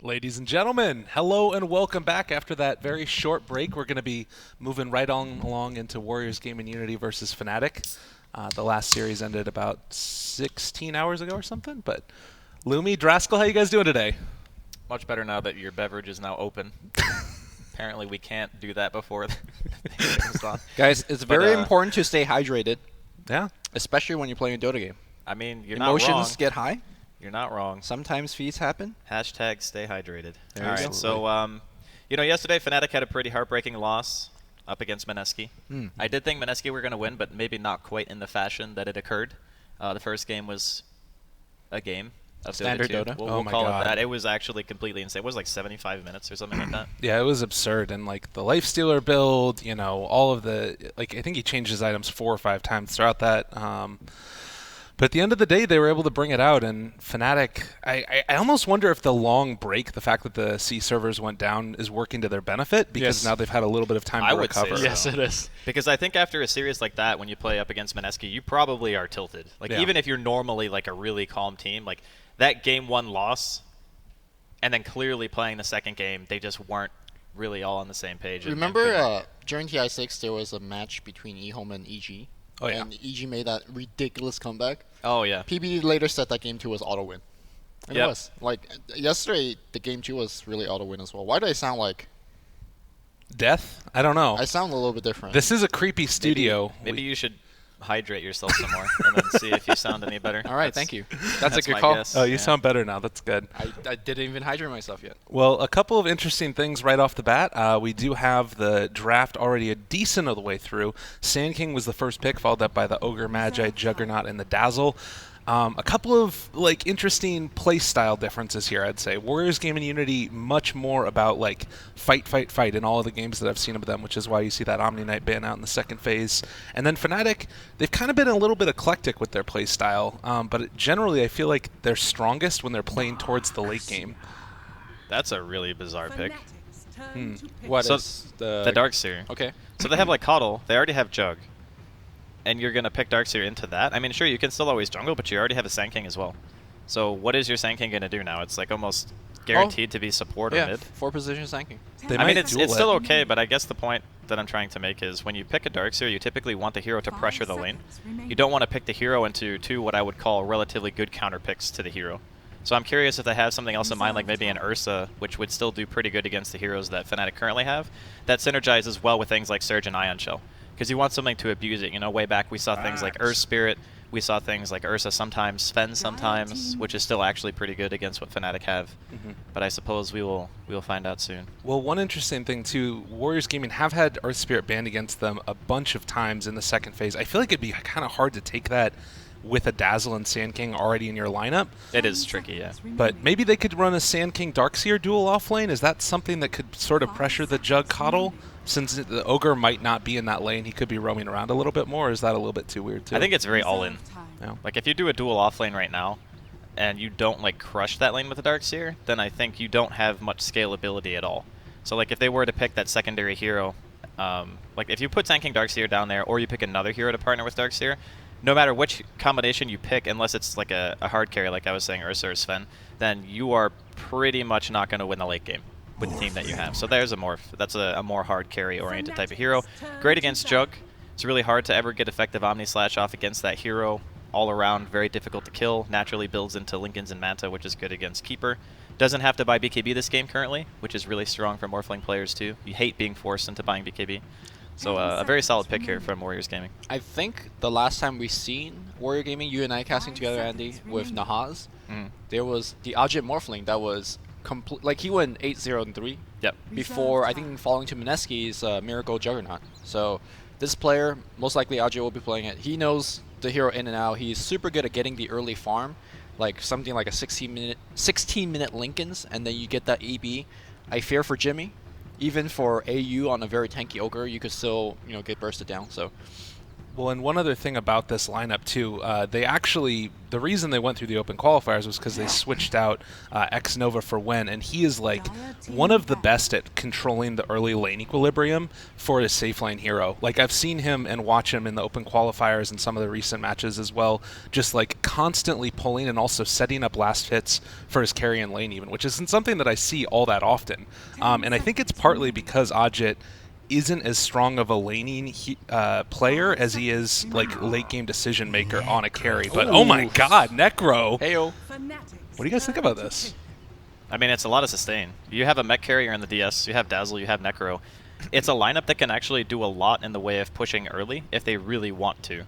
Ladies and gentlemen, hello and welcome back. After that very short break, we're going to be moving right on along into WG.Unity versus Fnatic. The last series ended about 16 hours ago or something. But Lumi, Draskell, how you guys doing today? Much better now that your beverage is now open. Apparently we can't do that before the thing comes on. Guys, it's very important to stay hydrated. Yeah. Especially when you're playing a Dota game. I mean, you're not wrong. Emotions get high. You're not wrong. Sometimes feats happen. Hashtag stay hydrated. There All you right, go. so, yesterday Fnatic had a pretty heartbreaking loss up against Meneski. I did think Meneski were going to win, but maybe not quite in the fashion that it occurred. The first game was a game of Standard Dota 2. Dota. We'll call it that. It was actually completely insane. It was like 75 minutes or something like that. Yeah, it was absurd. And like the Lifestealer build, you know, all of the, like I think he changed his items 4 or 5 times throughout that. But at the end of the day, they were able to bring it out, and Fnatic, I almost wonder if the long break, the fact that the C servers went down, is working to their benefit, because now they've had a little bit of time to recover. I would say so. Yes, it is. Because I think after a series like that, when you play up against Meneski, you probably are tilted. Like, even if you're normally like a really calm team, like that game 1 loss, and then clearly playing the second game, they just weren't really all on the same page. Remember during TI6, there was a match between eHome and EG? Oh, yeah. And EG made that ridiculous comeback. Oh, yeah. PBD later said that game 2 was auto-win. And it was. Like, yesterday, the game 2 was really auto-win as well. Why do I sound like... Death? I don't know. I sound a little bit different. This is a creepy studio. Maybe you should hydrate yourself some more and then see if you sound any better. All right, thank you. That's a good my call. guess. Oh, you sound better now. That's good. I didn't even hydrate myself yet. Well, a couple of interesting things right off the bat. We do have the draft already a decent of the way through. Sand King was the first pick, followed up by the Ogre, Magi, Juggernaut, and the Dazzle. A couple of like interesting play style differences here, I'd say. WG.Unity much more about like fight in all of the games that I've seen of them, which is why you see that Omni Knight ban out in the second phase. And then Fnatic, they've kind of been a little bit eclectic with their play style, but generally I feel like they're strongest when they're playing towards the late game. That's a really bizarre pick. What So is the... The Darkseer. Okay. So they have like Coddle. They already have Jug. And you're going to pick Darkseer into that? I mean, sure, you can still always jungle, but you already have a Sand King as well. So what is your Sand King going to do now? It's like almost guaranteed to be support or mid. 4 position sanking. They I mean, might it's still okay, but I guess the point that I'm trying to make is when you pick a Darkseer, you typically want the hero to pressure the lane. You don't want to pick the hero into 2 what I would call relatively good counter picks to the hero. So I'm curious if they have something else in mind, like maybe an Ursa, which would still do pretty good against the heroes that Fnatic currently have, that synergizes well with things like Surge and Ion Shell. Because you want something to abuse it. You know, way back we saw things like Earth Spirit, we saw things like Ursa sometimes, Sven sometimes, which is still actually pretty good against what Fnatic have. But I suppose we'll find out soon. Well, one interesting thing too, Warriors Gaming have had Earth Spirit banned against them a bunch of times in the second phase. I feel like it'd be kind of hard to take that with a Dazzle and Sand King already in your lineup. It is tricky, yeah. But maybe they could run a Sand King Darkseer duel off lane. Is that something that could sort of pressure the Jug Coddle? Since the Ogre might not be in that lane, he could be roaming around a little bit more, or is that a little bit too weird too? I think it's very all-in. Yeah. Like, if you do a duel off lane right now, and you don't, like, crush that lane with a Darkseer, then I think you don't have much scalability at all. So, like, if they were to pick that secondary hero, like, if you put Sand King Darkseer down there, or you pick another hero to partner with Darkseer, no matter which combination you pick, unless it's, like, a hard carry, like I was saying, Ursa or Sven, then you are pretty much not going to win the late game with the team that you have. So there's that's a more hard carry oriented type of hero. Great against Jug. It's really hard to ever get effective Omni Slash off against that hero. All around, very difficult to kill. Naturally builds into Linken's and Manta, which is good against Keeper. Doesn't have to buy BKB this game currently, which is really strong for Morphling players too. You hate being forced into buying BKB. So a very solid pick here from Warriors Gaming. I think the last time we seen Warrior Gaming, you and I casting together, Andy, with Nahaz, there was the Ajit Morphling that was like he went 8-0-3. Yep. Before I think falling to Meneski's Miracle Juggernaut. So this player, most likely Ajit will be playing it. He knows the hero in and out. He's super good at getting the early farm, like something like a 16-minute Linken's, and then you get that EB. I fear for Jimmy, even for AU on a very tanky Ogre, you could still get bursted down. So Well, and one other thing about this lineup too, the reason they went through the open qualifiers was because they switched out X Nova for Wen, and he is like one of the best at controlling the early lane equilibrium for a safe lane hero. Like I've seen him and watch him in the open qualifiers and some of the recent matches as well, just like constantly pulling and also setting up last hits for his carry and lane even, which isn't something that I see all that often. And I think it's partly because Ajit isn't as strong of a laning player as he is like late game decision maker on a carry. But oh my god, Necro! Heyo. What do you guys think about this? I mean, it's a lot of sustain. You have a mech carrier in the DS, you have Dazzle, you have Necro. It's a lineup that can actually do a lot in the way of pushing early if they really want to.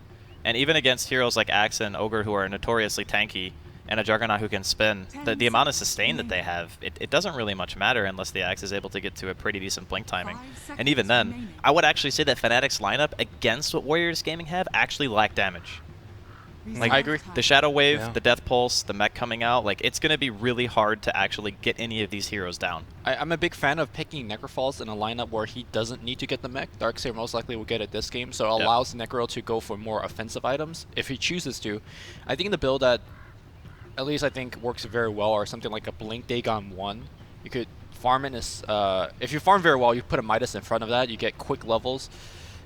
And even against heroes like Axe and Ogre who are notoriously tanky, and a Juggernaut who can spin, the amount of sustain that they have, it doesn't really much matter unless the Axe is able to get to a pretty decent blink timing. And even then, I would actually say that Fnatic's lineup against what Warriors Gaming have actually lack damage. Like, I agree. The Shadow Wave, Yeah. the Death Pulse, the mech coming out, like it's going to be really hard to actually get any of these heroes down. I'm a big fan of picking Necrofalls in a lineup where he doesn't need to get the mech. Darkseer most likely will get it this game, so it allows Necro to go for more offensive items if he chooses to. I think the build that at least I think works very well are something like a Blink Dagon 1. You could farm in this, if you farm very well, you put a Midas in front of that, you get quick levels.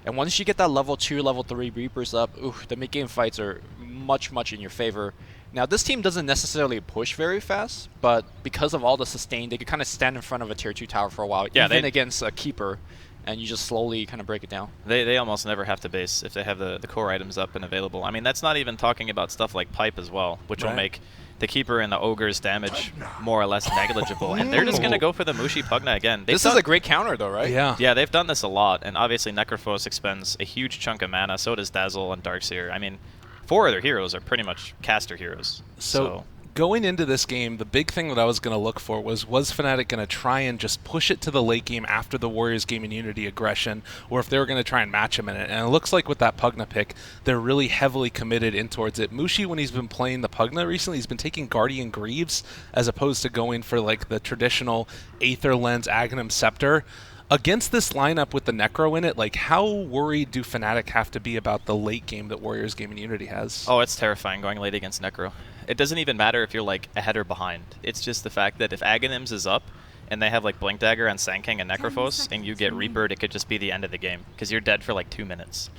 And once you get that level 2, level 3 Reapers up, the mid-game fights are much in your favor. Now, this team doesn't necessarily push very fast, but because of all the sustain, they could kind of stand in front of a tier 2 tower for a while, even against a Keeper, and you just slowly kind of break it down. They almost never have to base if they have the core items up and available. I mean, that's not even talking about stuff like Pipe as well, which will make the Keeper and the Ogre's damage more or less negligible. And they're just going to go for the Mushi Pugna again. This is a great counter, though, right? Yeah. Yeah, they've done this a lot, and obviously Necrophos expends a huge chunk of mana, so does Dazzle and Darkseer. I mean, 4 of their heroes are pretty much caster heroes. So going into this game, the big thing that I was going to look for was Fnatic going to try and just push it to the late game after the Warriors Gaming Unity aggression, or if they were going to try and match him in it. And it looks like with that Pugna pick, they're really heavily committed in towards it. Mushi, when he's been playing the Pugna recently, he's been taking Guardian Greaves as opposed to going for like the traditional Aether Lens Aghanim Scepter. Against this lineup with the Necro in it, like how worried do Fnatic have to be about the late game that Warriors Gaming Unity has? Oh, it's terrifying going late against Necro. It doesn't even matter if you're like ahead or behind. It's just the fact that if Aghanims is up and they have like Blink Dagger on Sand King and Necrophos and you get Reapered, it could just be the end of the game because you're dead for like 2 minutes.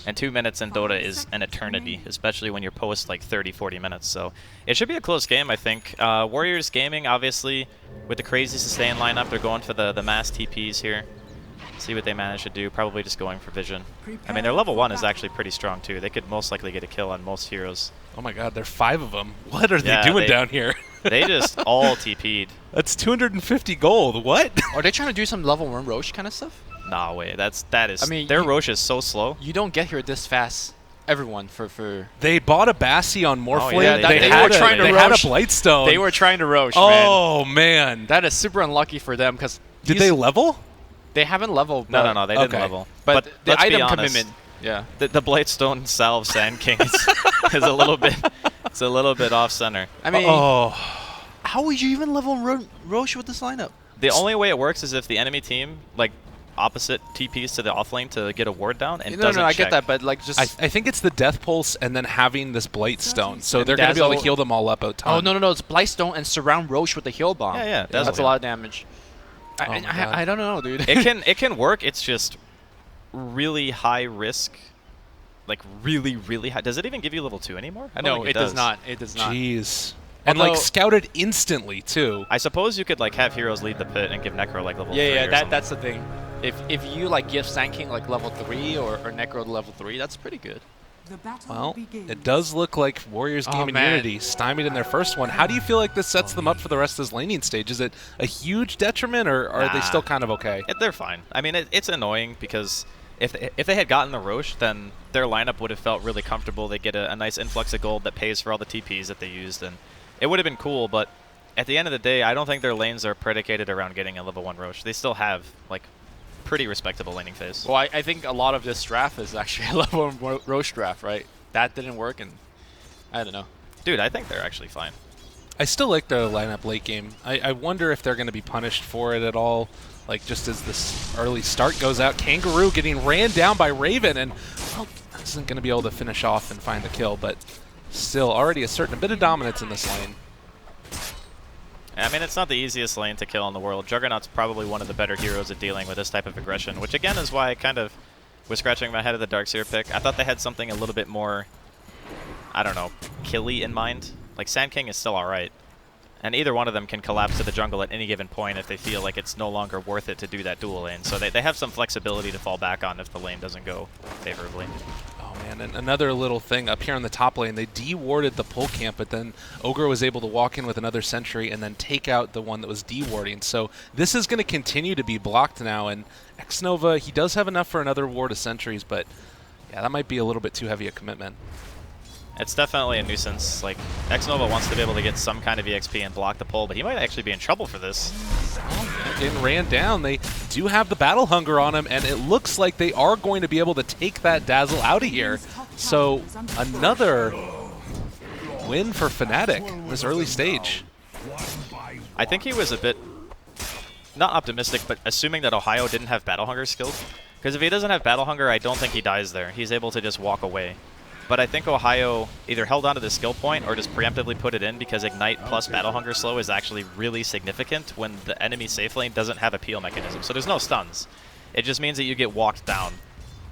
And 2 minutes in Dota is an eternity, especially when you're post like 30-40 minutes. So it should be a close game, I think. Warriors Gaming, obviously, with the crazy sustain lineup, they're going for the mass TPs here. See what they manage to do. Probably just going for Vision. I mean, their level 1 is actually pretty strong, too. They could most likely get a kill on most heroes. Oh my god, there are 5 of them. What are they doing down here? They just all TP'd. That's 250 gold. What? Are they trying to do some level 1 Roche kind of stuff? Nah, wait. That is. I mean, their Roche is so slow. You don't get here this fast. Everyone for They bought a Bassi on Morphling. yeah, they were trying to they had a Roche. Blightstone. They were trying to Roche, Oh man. That is super unlucky for them because Did they level? They haven't leveled. No, they didn't okay. level. But the let's be item honest, commitment. Yeah. The Blightstone Salve Sand King is a little bit. It's a little bit off center. I mean, Oh. how would you even level Roche with this lineup? The only way it works is if the enemy team like opposite TPs to the offlane to get a ward down and doesn't I check. get that, but like just. I think it's the Death Pulse and then having this Blightstone. So And they're going to be able to Dazzle- heal them all up a ton. Oh no, it's Blightstone and surround Roche with the heal bomb. Yeah, That's Dazzle. a lot of damage. Oh my God. I don't know, dude. It can work. It's just really high risk. Like really high. Does it even give you level 2 anymore? I don't No, think it does not. It does not. Jeez. And like Although- scouted instantly too. I suppose you could like have heroes lead the pit and give Necro like level 3 Yeah, or something. that's the thing. If you like give Sand King like level 3 or Necro level 3, that's pretty good. Well, it does look like Warriors Oh, Gaming man. Unity stymied in their first one. How do you feel like this sets them up for the rest of this laning stage? Is it a huge detriment, or are they Nah. still kind of okay? They're fine. I mean, it's annoying because if they had gotten the Roche, then their lineup would have felt really comfortable. They get a nice influx of gold that pays for all the TPs that they used, and it would have been cool. But at the end of the day, I don't think their lanes are predicated around getting a level 1 Roche. They still have like pretty respectable laning phase. Well, I think a lot of this draft is actually a level 1 Roche draft, right? That didn't work, and I don't know. Dude, I think they're actually fine. I still like their lineup late game. I wonder if they're going to be punished for it at all. Like, just as this early start goes out, Kangaroo getting ran down by Raven, and, well, isn't going to be able to finish off and find the kill, but still already asserting a bit of dominance in this lane. I mean, it's not the easiest lane to kill in the world. Juggernaut's probably one of the better heroes at dealing with this type of aggression, which again is why I kind of was scratching my head at the Darkseer pick. I thought they had something a little bit more, I don't know, killy in mind. Like, Sand King is still alright. And either one of them can collapse to the jungle at any given point if they feel like it's no longer worth it to do that dual lane. So they have some flexibility to fall back on if the lane doesn't go favorably. Oh man, and another little thing up here on the top lane, they de-warded the pull camp, but then Ogre was able to walk in with another sentry and then take out the one that was de-warding. So this is going to continue to be blocked now, and Xnova, he does have enough for another ward of sentries, but yeah, that might be a little bit too heavy a commitment. It's definitely a nuisance. Like, Xnova wants to be able to get some kind of EXP and block the pull, but he might actually be in trouble for this. Getting ran down. They do have the battle hunger on him, and it looks like they are going to be able to take that Dazzle out of here. So another win for Fnatic in this early stage. I think he was a bit, not optimistic, but assuming that Ohio didn't have battle hunger skills. Because if he doesn't have battle hunger, I don't think he dies there. He's able to just walk away. But I think Ohio either held onto the skill point or just preemptively put it in because Ignite plus Battle Hunger slow is actually really significant when the enemy safe lane doesn't have a peel mechanism. So there's no stuns. It just means that you get walked down.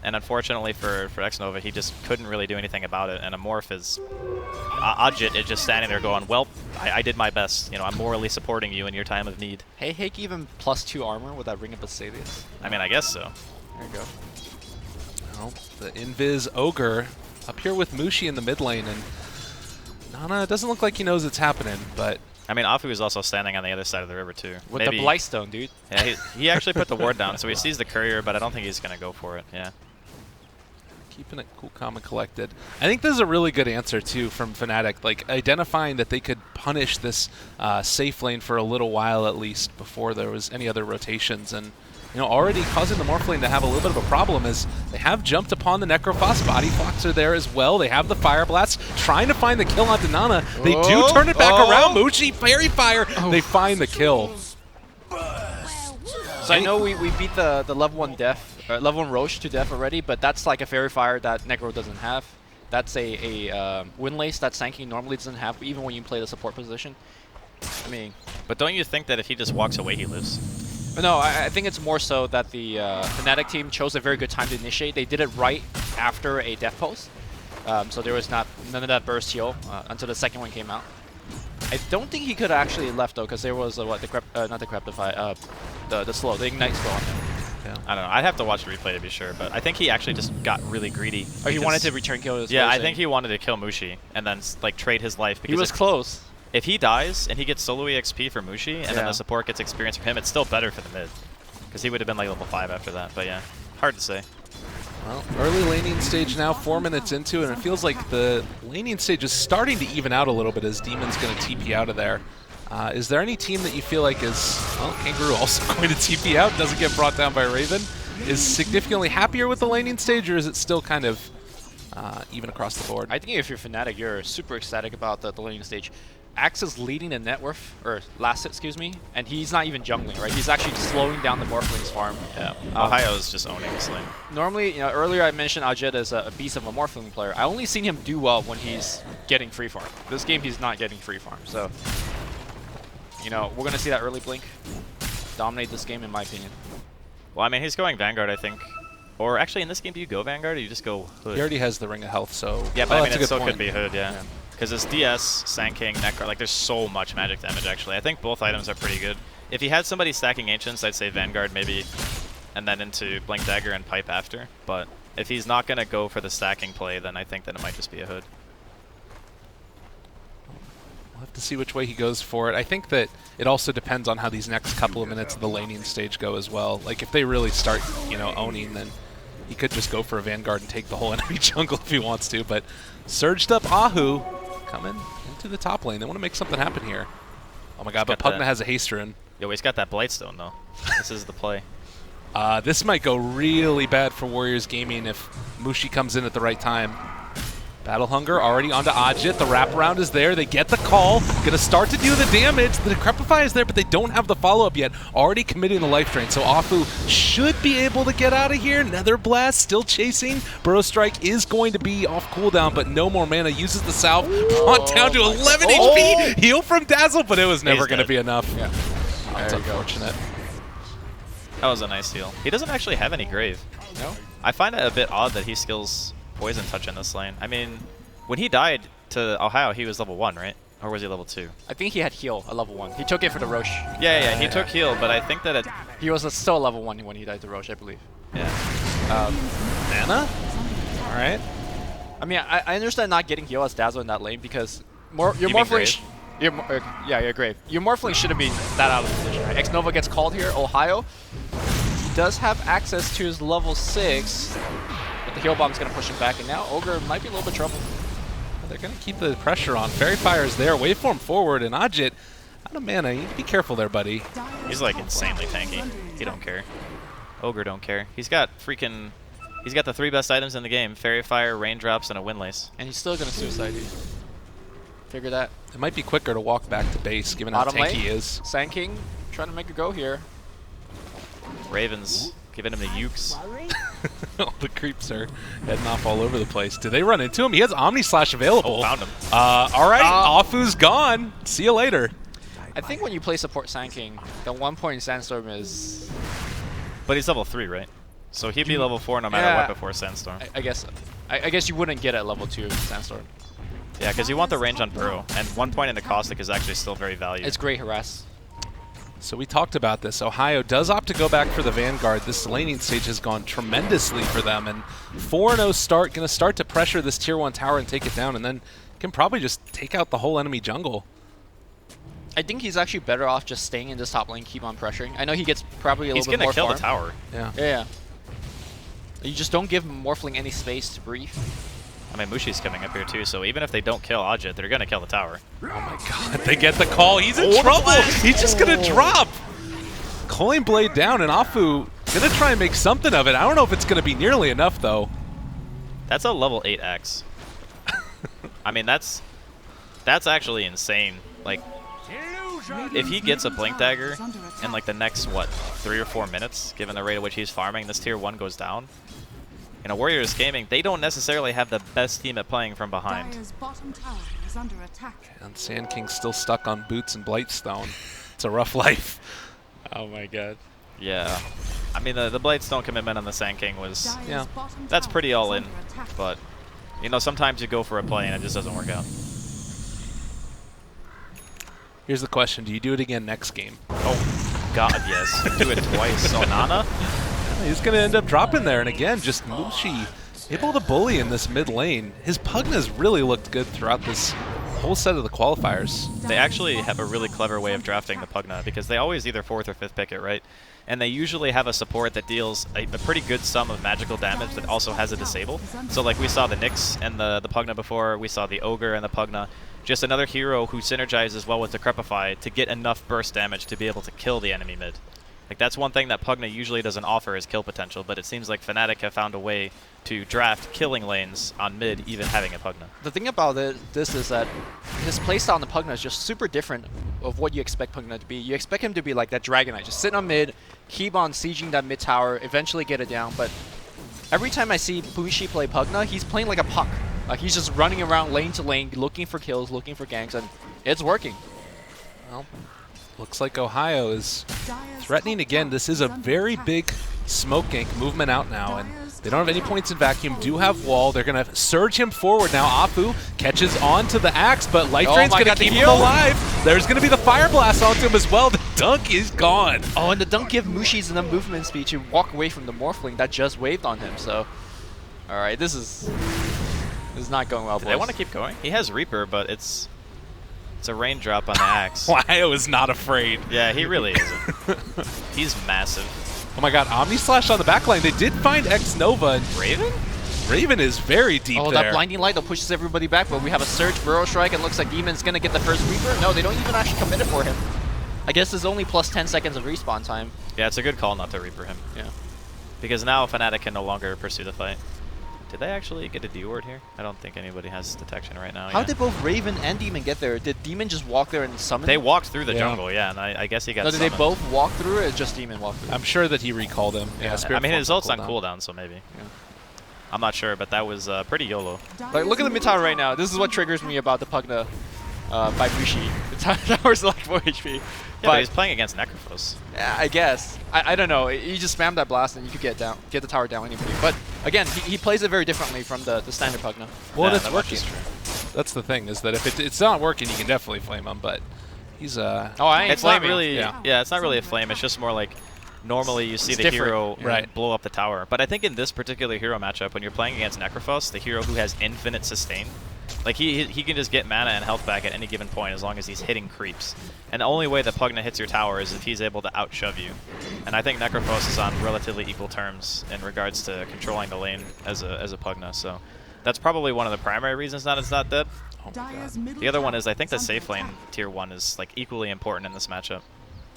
And unfortunately for Xnova, he just couldn't really do anything about it. And Amorph is... Ajit is just standing there going, well, I did my best. You know, I'm morally supporting you in your time of need. Hey, Hake even +2 armor with that Ring of Basilius. I mean, I guess so. There you go. Well, the Invis Ogre up here with Mushi in the mid lane, and Nana doesn't look like he knows it's happening, but... I mean, Afu is also standing on the other side of the river, too. With Maybe, the Blightstone, dude. Yeah, he actually put the ward down, so he sees the courier, but I don't think he's going to go for it, yeah. Keeping it cool, calm, and collected. I think this is a really good answer, too, from Fnatic, like identifying that they could punish this safe lane for a little while at least before there was any other rotations, and you know, already causing the Morph lane to have a little bit of a problem is they have jumped upon the Necrophos. Body Fox are there as well. They have the Fire Blast, trying to find the kill onto Nana. They do turn it back around. Mushi, Fairy Fire. They find the kill. So I know we beat the level 1 level 1 Roche to death already, but that's like a Fairy Fire that Necro doesn't have. That's a Windlace that Sand King normally doesn't have, even when you play the support position. I mean... But don't you think that if he just walks away, he lives? No, I think it's more so that the Fnatic team chose a very good time to initiate. They did it right after a death post, so there was none of that burst heal until the second one came out. I don't think he could have actually left though, because there was not the Creptify, the slow, the Ignite slow on him. Yeah. I don't know. I'd have to watch the replay to be sure, but I think he actually just got really greedy. Oh, he wanted to return kill. Yeah, I think he wanted to kill Mushi and then like trade his life. Because he was close. If he dies and he gets solo EXP for Mushi and then the support gets experience for him, it's still better for the mid. Because he would have been like level 5 after that. But yeah, hard to say. Well, early laning stage now, 4 minutes into it, and it feels like the laning stage is starting to even out a little bit as Demon's going to TP out of there. Is there any team that you feel like is, well, Kangaroo also going to TP out, doesn't get brought down by Raven, is significantly happier with the laning stage, or is it still kind of even across the board? I think if you're Fnatic, you're super ecstatic about the laning stage. Axe is leading the net worth, or last hit, excuse me, and he's not even jungling, right? He's actually slowing down the Morphling's farm. Yeah, Ohio is just owning this lane. Normally, you know, earlier I mentioned Ajit as a beast of a Morphling player. I only seen him do well when he's getting free farm. This game, he's not getting free farm, so you know, we're gonna see that early blink dominate this game, in my opinion. Well, I mean, he's going Vanguard, I think. Or actually, in this game, do you go Vanguard or you just go Hood? He already has the Ring of Health, so... Yeah, but I mean, it still point. could be Hood, yeah. Because it's DS, Sand King, Necro, like there's so much magic damage, actually. I think both items are pretty good. If he had somebody stacking Ancients, I'd say Vanguard maybe, and then into Blink Dagger and Pipe after. But if he's not going to go for the stacking play, then I think that it might just be a Hood. We'll have to see which way he goes for it. I think that it also depends on how these next couple of minutes of the laning stage go as well. Like, if they really start, you know, owning, then he could just go for a Vanguard and take the whole enemy jungle if he wants to. But surged up Ahu coming into the top lane. They want to make something happen here. Oh my god, but Pugna has a haste rune. Yo, he's got that Blightstone, though. This is the play. This might go really bad for Warriors Gaming if Mushi comes in at the right time. Battle Hunger already onto Ajit. The wraparound is there. They get the call. Gonna start to do the damage. The Decrepify is there, but they don't have the follow-up yet. Already committing the life drain, so Afu should be able to get out of here. Nether Blast still chasing. Burrow Strike is going to be off cooldown, but no more mana. Uses the salve. Brought down to 11 HP. Heal from Dazzle, but it was never going to be enough. Yeah. That's unfortunate. That was a nice heal. He doesn't actually have any Grave. No? I find it a bit odd that he skills Poison Touch in this lane. I mean, when he died to Ohio, he was level 1, right? Or was he level 2? I think he had heal at level 1. He took it for the Roche. Yeah, he took heal, but I think that he was still level 1 when he died to Roche, I believe. Yeah. Mana? All right. I mean, I understand not getting heal as Dazzle in that lane because your You mean Morphling... yeah, your Grave. Your Morphling shouldn't be that out of position, right? X-Nova gets called here. Ohio does have access to his level 6, but the heal bomb's going to push him back, and now Ogre might be in a little bit of trouble. They're going to keep the pressure on. Fairy Fire's there. Waveform forward, and Ajit out of mana. You need to be careful there, buddy. He's like insanely tanky. He don't care. Ogre don't care. He's got freaking... He's got the 3 best items in the game. Fairy Fire, Raindrops, and a Windlace. And he's still going to suicide you. Figure that. It might be quicker to walk back to base, given how Bottom tanky lane. he is. Sand King trying to make a go here. Ravens giving him the ukes. All the creeps are heading off all over the place. Do they run into him? He has Omni Slash available. Oh, found him. All right, Afu's gone. See you later. I think when you play support Sand King, the 1 point Sandstorm is... But he's level 3, right? So he'd be level 4 no matter what before Sandstorm. I guess I guess you wouldn't get at level 2 Sandstorm. Yeah, because you want the range on Burrow, and 1 point into Caustic is actually still very valuable. It's great harass. So we talked about this. Ohio does opt to go back for the Vanguard. This laning stage has gone tremendously for them, and 4-0 start, going to start to pressure this tier 1 tower and take it down, and then can probably just take out the whole enemy jungle. I think he's actually better off just staying in this top lane, keep on pressuring. I know he gets probably a little bit more He's going to kill farm. the tower. Yeah. Yeah. You just don't give Morphling any space to breathe. I mean, Mushi's coming up here too, so even if they don't kill Ajit, they're going to kill the tower. Oh my god, they get the call. He's in trouble. He's just going to drop. Coin Blade down, and Afu going to try and make something of it. I don't know if it's going to be nearly enough, though. That's a level 8x. I mean, that's actually insane. Like, if he gets a Blink Dagger in like the next, what, 3 or 4 minutes, given the rate at which he's farming, this tier 1 goes down. You know, Warriors Gaming, they don't necessarily have the best team at playing from behind. And Sand King's still stuck on Boots and Blightstone. It's a rough life. Oh my god. Yeah. I mean, the Blightstone commitment on the Sand King was, Yeah. that's pretty all in. But, you know, sometimes you go for a play and it just doesn't work out. Here's the question. Do you do it again next game? Oh, God, yes. Do it twice. So, Nana? He's going to end up dropping there. And again, just Mushi able to bully in this mid lane. His Pugna's really looked good throughout this whole set of the qualifiers. They actually have a really clever way of drafting the Pugna because they always either 4th or 5th pick it, right? And they usually have a support that deals a pretty good sum of magical damage that also has a disable. So like we saw the Nyx and the Pugna before, we saw the Ogre and the Pugna. Just another hero who synergizes well with Decrepify to get enough burst damage to be able to kill the enemy mid. Like that's one thing that Pugna usually doesn't offer is kill potential, but it seems like Fnatic have found a way to draft killing lanes on mid, even having a Pugna. The thing about this is that his playstyle on the Pugna is just super different of what you expect Pugna to be. You expect him to be like that Dragon Knight, just sit on mid, keep on sieging that mid tower, eventually get it down, but every time I see Bushi play Pugna, he's playing like a puck. Like he's just running around lane to lane, looking for kills, looking for ganks, and it's working. Well, looks like Ohio is threatening again. This is a very big smoke gank movement out now, and they don't have any points in vacuum, do have wall. They're going to surge him forward now. Afu catches on to the axe, but Life Drain's going to keep him alive. There's going to be the Fire Blast onto him as well. The dunk is gone. Oh, and the dunk give Mushi's enough movement speed to walk away from the Morphling that just waved on him, so... Alright, this is not going well, boys. They want to keep going? He has Reaper, but it's a raindrop on the axe. Ohio is not afraid. Yeah, he really isn't. He's massive. Oh my god, Omni Slash on the backline. They did find X-Nova. And Raven? Raven is very deep there. Oh, that blinding light that pushes everybody back, but we have a Surge, Burrow Strike, and looks like Demon's going to get the first Reaper. No, they don't even actually commit it for him. I guess there's only plus 10 seconds of respawn time. Yeah, it's a good call not to Reaper him. Yeah. Because now Fnatic can no longer pursue the fight. Did they actually get a D ward here? I don't think anybody has detection right now. How yet. did both Raven and Demon get there? Did Demon just walk there and summon? They walked through the jungle, yeah, and I guess he got No, did summoned. they both walk through it, or just Demon walk through? I'm sure that he recalled him. Yeah, I mean, his ult's on cooldown. cooldown, so maybe. Yeah. I'm not sure, but that was pretty YOLO. Like, look at the mid tower right now. This is what triggers me about the Pugna by Bushi. The tower's like 4 HP. Yeah, but he's playing against Necrophos. Yeah, I guess. I don't know. You just spam that blast and you could get the tower down anyway. But again, he plays it very differently from the standard Pugna. Well, Yeah, it's that much working. is true. That's the thing, is that if it's not working, you can definitely flame him, but he's Oh, I ain't It's not flaming. really, Yeah. yeah, it's not really a flame. It's just more like normally you see It's the different. hero Right. blow up the tower. But I think in this particular hero matchup, when you're playing against Necrophos, the hero who has infinite sustain, like he can just get mana and health back at any given point as long as he's hitting creeps. And the only way that Pugna hits your tower is if he's able to outshove you. And I think Necrophos is on relatively equal terms in regards to controlling the lane as a Pugna. So that's probably one of the primary reasons that it's not dead. The other one is I think the safe lane tier 1 is like equally important in this matchup.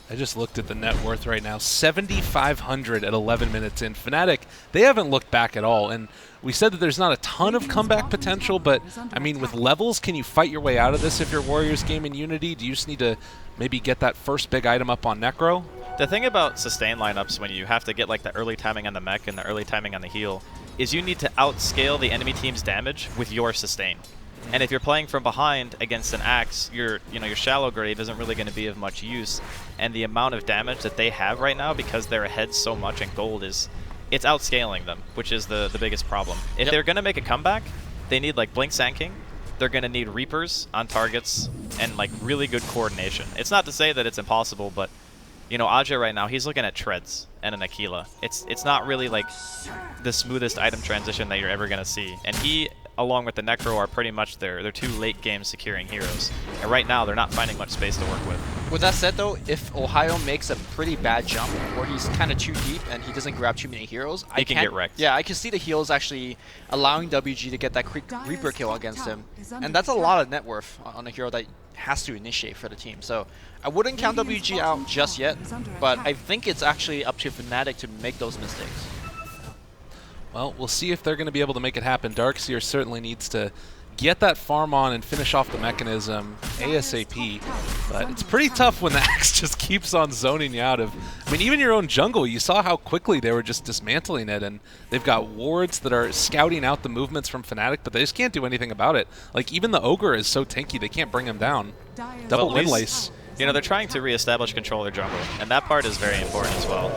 I just looked at the net worth right now, 7,500 at 11 minutes in. Fnatic, they haven't looked back at all, and we said that there's not a ton of comeback potential, but I mean, with levels, can you fight your way out of this if you're Warriors game in Unity? Do you just need to maybe get that first big item up on Necro? The thing about sustain lineups when you have to get like the early timing on the mech and the early timing on the heal is you need to outscale the enemy team's damage with your sustain. And if you're playing from behind against an axe, your shallow grave isn't really going to be of much use. And the amount of damage that they have right now, because they're ahead so much in gold, it's outscaling them, which is the biggest problem. If they're going to make a comeback, they need like Blink Sand King. They're going to need Reapers on targets and like really good coordination. It's not to say that it's impossible, but you know, Aja right now, he's looking at Treads and an Aquila. It's not really like the smoothest item transition that you're ever going to see. And he, along with the Necro, are pretty much their two late game securing heroes. And right now, they're not finding much space to work with. With that said, though, if Ohio makes a pretty bad jump where he's kind of too deep and he doesn't grab too many heroes, He can get wrecked. Yeah, I can see the heals actually allowing WG to get that quick Reaper kill against him. And that's a lot of net worth on a hero that has to initiate for the team. So I wouldn't count WG out just yet, but I think it's actually up to Fnatic to make those mistakes. Well, we'll see if they're going to be able to make it happen. Darkseer certainly needs to get that farm on and finish off the mechanism ASAP. But it's pretty tough when the axe just keeps on zoning you out of... I mean, even your own jungle, you saw how quickly they were just dismantling it, and they've got wards that are scouting out the movements from Fnatic, but they just can't do anything about it. Like, even the Ogre is so tanky, they can't bring him down. Double But at least, Windlace. you know, they're trying to reestablish control of their jungle, and that part is very important as well.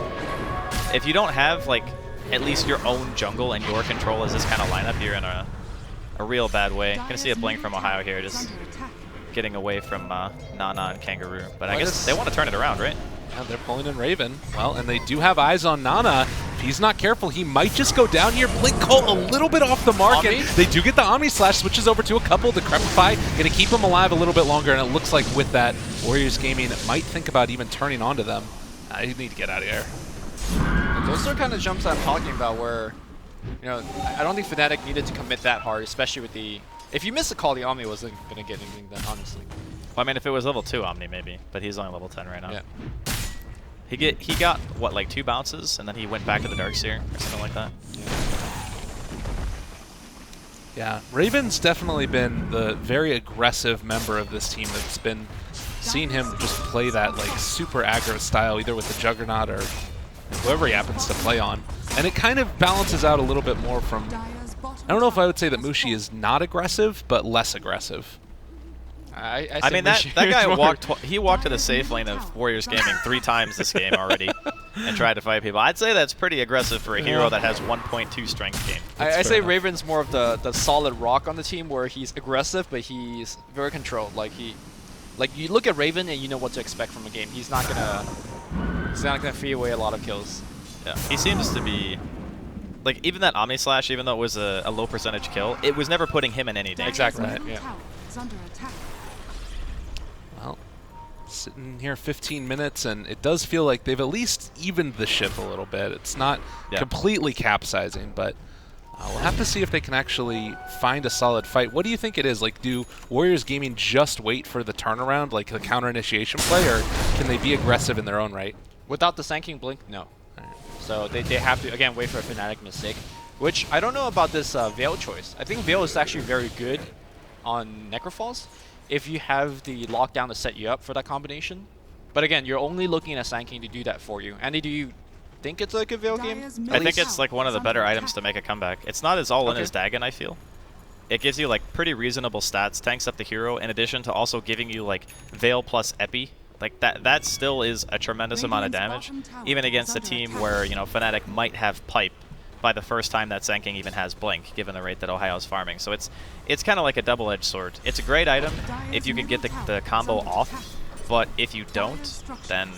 If you don't have, like, at least your own jungle and your control as this kind of lineup, you're in a real bad way. Gonna see a blink from Ohio here, just getting away from Nana and Kangaroo. But I guess they want to turn it around, right? Yeah, they're pulling in Raven. Well, and they do have eyes on Nana. If he's not careful, he might just go down here. Blink Call a little bit off the mark, and they do get the Omni Slash, switches over to a couple. Decrepify, gonna keep him alive a little bit longer, and it looks like with that, Warriors Gaming might think about even turning onto them. I need to get out of here. Those are kind of jumps I'm talking about where, you know, I don't think Fnatic needed to commit that hard, especially with the... If you miss the call, the Omni wasn't going to get anything done, honestly. Well, I mean, if it was level 2 Omni, maybe, but he's only level 10 right now. Yeah. He got, what, like 2 bounces, and then he went back to the Darkseer, or something like that? Yeah, Raven's definitely been the very aggressive member of this team that's been seeing him just play that like super aggro style, either with the Juggernaut or whoever he happens to play on. And it kind of balances out a little bit more from... I don't know if I would say that Mushi is not aggressive, but less aggressive. I mean, that guy walked to the safe lane of Warriors Gaming 3 times this game already and tried to fight people. I'd say that's pretty aggressive for a hero that has 1.2 strength game. I say Raven's more of the solid rock on the team where he's aggressive, but he's very controlled. Like you look at Raven and you know what to expect from a game. He's not gonna feed away a lot of kills. Yeah, he seems to be like even that Omni Slash, even though it was a low percentage kill, it was never putting him in any danger. Exactly. Right. Yeah. Well, sitting here 15 minutes, and it does feel like they've at least evened the ship a little bit. It's not completely capsizing, but we'll have to see if they can actually find a solid fight. What do you think it is? Like, do Warriors Gaming just wait for the turnaround, like the counter initiation play, or can they be aggressive in their own right? Without the Sand King Blink, no. So they have to, again, wait for a Fnatic mistake. which I don't know about this Veil choice. I think Veil is actually very good on Necrofalls if you have the lockdown to set you up for that combination. But again, you're only looking at Sand King to do that for you. Andy, do you think it's like a Veil game? I think it's like one of the better items to make a comeback. It's not as all in as Dagon, I feel. It gives you like pretty reasonable stats, tanks up the hero, in addition to also giving you like Veil plus Epi. Like that still is a tremendous amount of damage, even against a team where, you know, Fnatic might have pipe by the first time that Sand King even has Blink, given the rate that Ohio's farming. So it's kind of like a double-edged sword. It's a great item if you can get the combo off, but if you don't, then...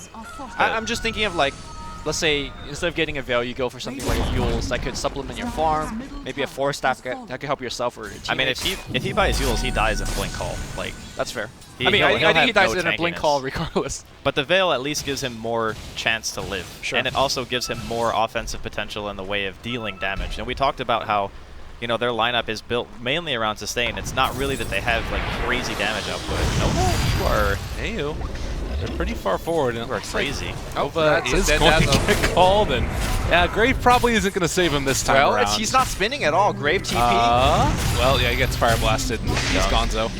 I'm just thinking of like, let's say instead of getting a Veil, you go for something like Yules that could supplement your farm, maybe a Force Staff that could help yourself or your teammates. I mean, if he buys Yules, he dies in Blink Call. Like, that's fair. I think he dies in a Blink Call regardless. But the Veil at least gives him more chance to live. Sure. And it also gives him more offensive potential in the way of dealing damage. And we talked about how, you know, their lineup is built mainly around sustain. It's not really that they have like crazy damage output. No, you are... Heyo. They're pretty far forward. And you are crazy. Nova is going to get called, and yeah, Grave probably isn't going to save him this time around. He's not spinning at all. Grave TP. Well, yeah, he gets fire blasted, and he's gonzo.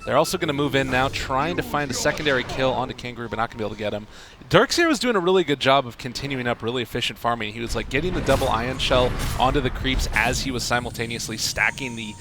They're also going to move in now, trying to find a secondary kill onto Kangaroo, but not going to be able to get him. Darkseer was doing a really good job of continuing up really efficient farming. He was like getting the double Ion Shell onto the creeps as he was simultaneously stacking the